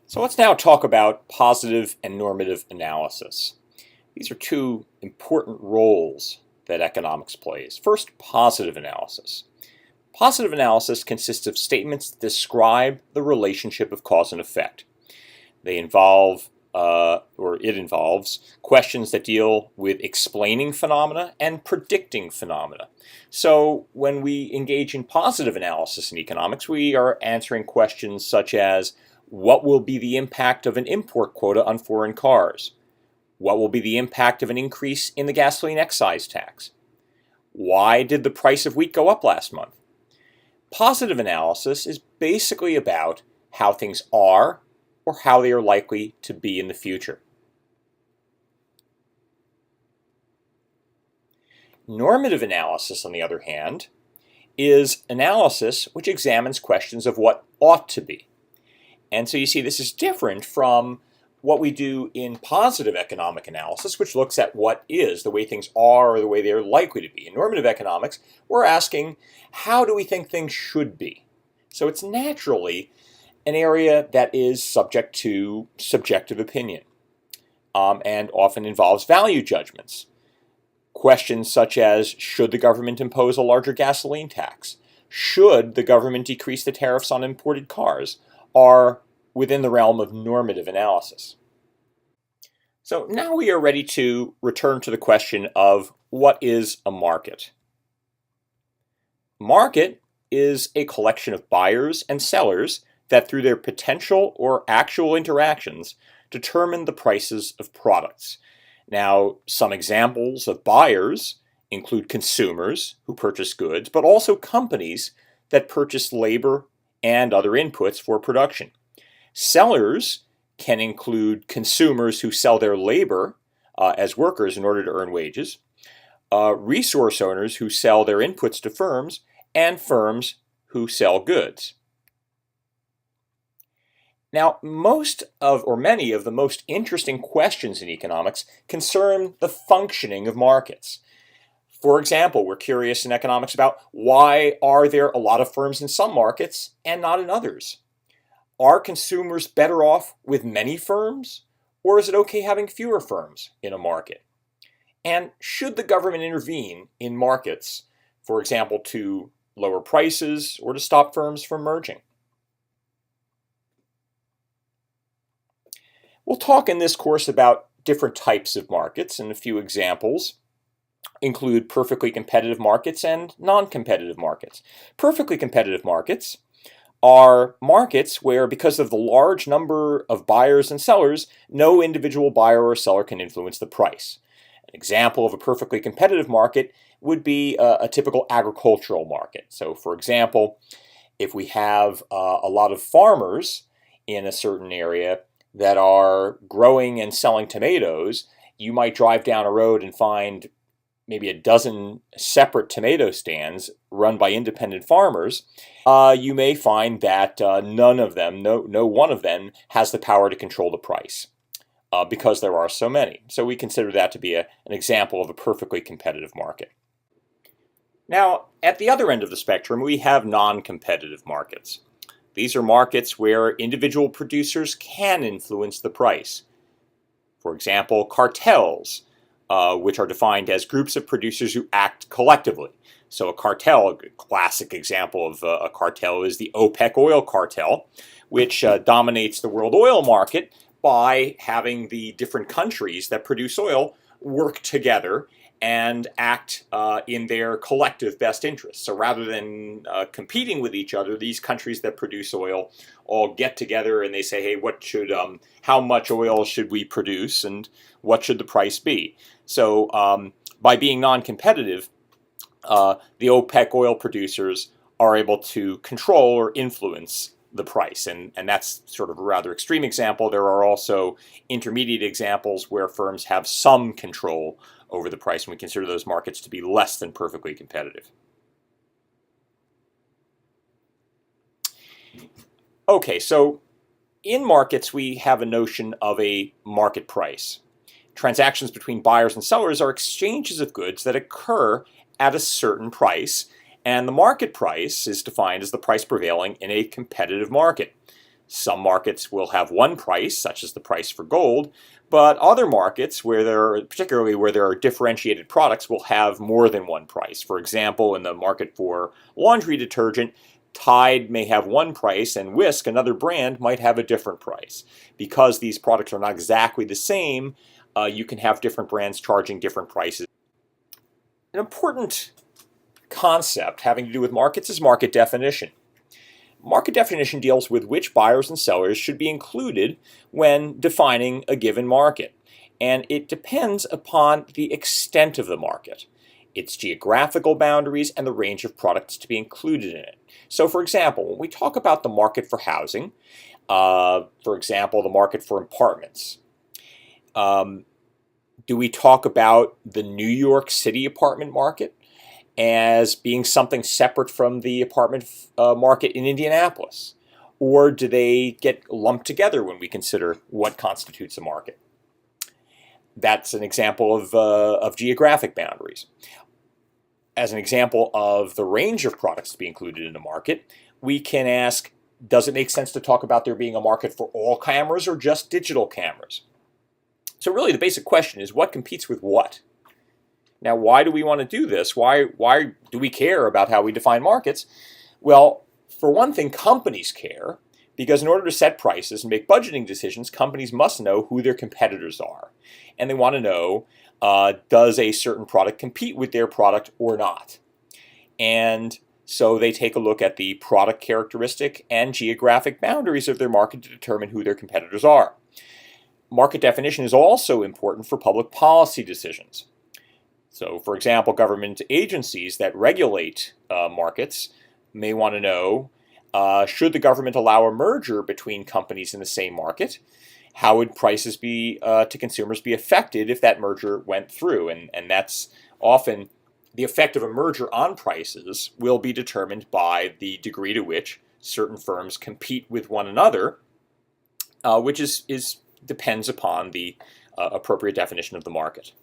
So let's now talk about positive and normative analysis. These are two important roles that economics plays. First, positive analysis. Positive analysis consists of statements that describe the relationship of cause and effect. They involve, it involves, questions that deal with explaining phenomena and predicting phenomena. So when we engage in positive analysis in economics, we are answering questions such as, what will be the impact of an import quota on foreign cars? What will be the impact of an increase in the gasoline excise tax? Why did the price of wheat go up last month? Positive analysis is basically about how things are or how they are likely to be in the future. Normative analysis, on the other hand, is analysis which examines questions of what ought to be. And so you see this is different from what we do in positive economic analysis, which looks at what is, the way things are or the way they're likely to be. In normative economics, we're asking, how do we think things should be? So it's naturally an area that is subject to subjective opinion and often involves value judgments. Questions such as, should the government impose a larger gasoline tax? Should the government decrease the tariffs on imported cars? Are within the realm of normative analysis. So now we are ready to return to the question of what is a market? Market is a collection of buyers and sellers that through their potential or actual interactions determine the prices of products. Now, some examples of buyers include consumers who purchase goods, but also companies that purchase labor and other inputs for production. Sellers can include consumers who sell their labor as workers in order to earn wages, resource owners who sell their inputs to firms, and firms who sell goods. Now, many of the most interesting questions in economics concern the functioning of markets. For example, we're curious in economics about why are there a lot of firms in some markets and not in others? Are consumers better off with many firms, or is it okay having fewer firms in a market? And should the government intervene in markets, for example, to lower prices or to stop firms from merging? We'll talk in this course about different types of markets, and a few examples include perfectly competitive markets and non-competitive markets. Perfectly competitive markets are markets where, because of the large number of buyers and sellers, no individual buyer or seller can influence the price. An example of a perfectly competitive market would be a typical agricultural market. So, for example, if we have a lot of farmers in a certain area that are growing and selling tomatoes, you might drive down a road and find maybe a dozen separate tomato stands run by independent farmers. You may find that no one of them has the power to control the price because there are so many. So we consider that to be an example of a perfectly competitive market. Now, at the other end of the spectrum, we have non-competitive markets. These are markets where individual producers can influence the price. For example, cartels, which are defined as groups of producers who act collectively. So a cartel, a classic example of a cartel is the OPEC oil cartel, which dominates the world oil market by having the different countries that produce oil work together and act in their collective best interests. So rather than competing with each other, these countries that produce oil all get together and they say, hey, how much oil should we produce and what should the price be? So by being non-competitive, the OPEC oil producers are able to control or influence the price. And that's sort of a rather extreme example. There are also intermediate examples where firms have some control over the price, and we consider those markets to be less than perfectly competitive. Okay, so in markets we have a notion of a market price. Transactions between buyers and sellers are exchanges of goods that occur at a certain price, and the market price is defined as the price prevailing in a competitive market. Some markets will have one price, such as the price for gold, but other markets, particularly where there are differentiated products, will have more than one price. For example, in the market for laundry detergent, Tide may have one price and Whisk, another brand, might have a different price. Because these products are not exactly the same, you can have different brands charging different prices. An important concept having to do with markets is market definition. Market definition deals with which buyers and sellers should be included when defining a given market, and it depends upon the extent of the market, its geographical boundaries, and the range of products to be included in it. So, for example, when we talk about the market for housing, for example, the market for apartments, do we talk about the New York City apartment market as being something separate from the apartment market in Indianapolis? Or do they get lumped together when we consider what constitutes a market? That's an example of geographic boundaries. As an example of the range of products to be included in a market, we can ask, does it make sense to talk about there being a market for all cameras or just digital cameras? So really the basic question is, what competes with what? Now, why do we want to do this? Why do we care about how we define markets? Well, for one thing, companies care, because in order to set prices and make budgeting decisions, companies must know who their competitors are. And they want to know, does a certain product compete with their product or not? And so they take a look at the product characteristic and geographic boundaries of their market to determine who their competitors are. Market definition is also important for public policy decisions. So, for example, government agencies that regulate markets may want to know, should the government allow a merger between companies in the same market? How would prices to consumers be affected if that merger went through? And that's often the effect of a merger on prices will be determined by the degree to which certain firms compete with one another, which depends upon the appropriate definition of the market.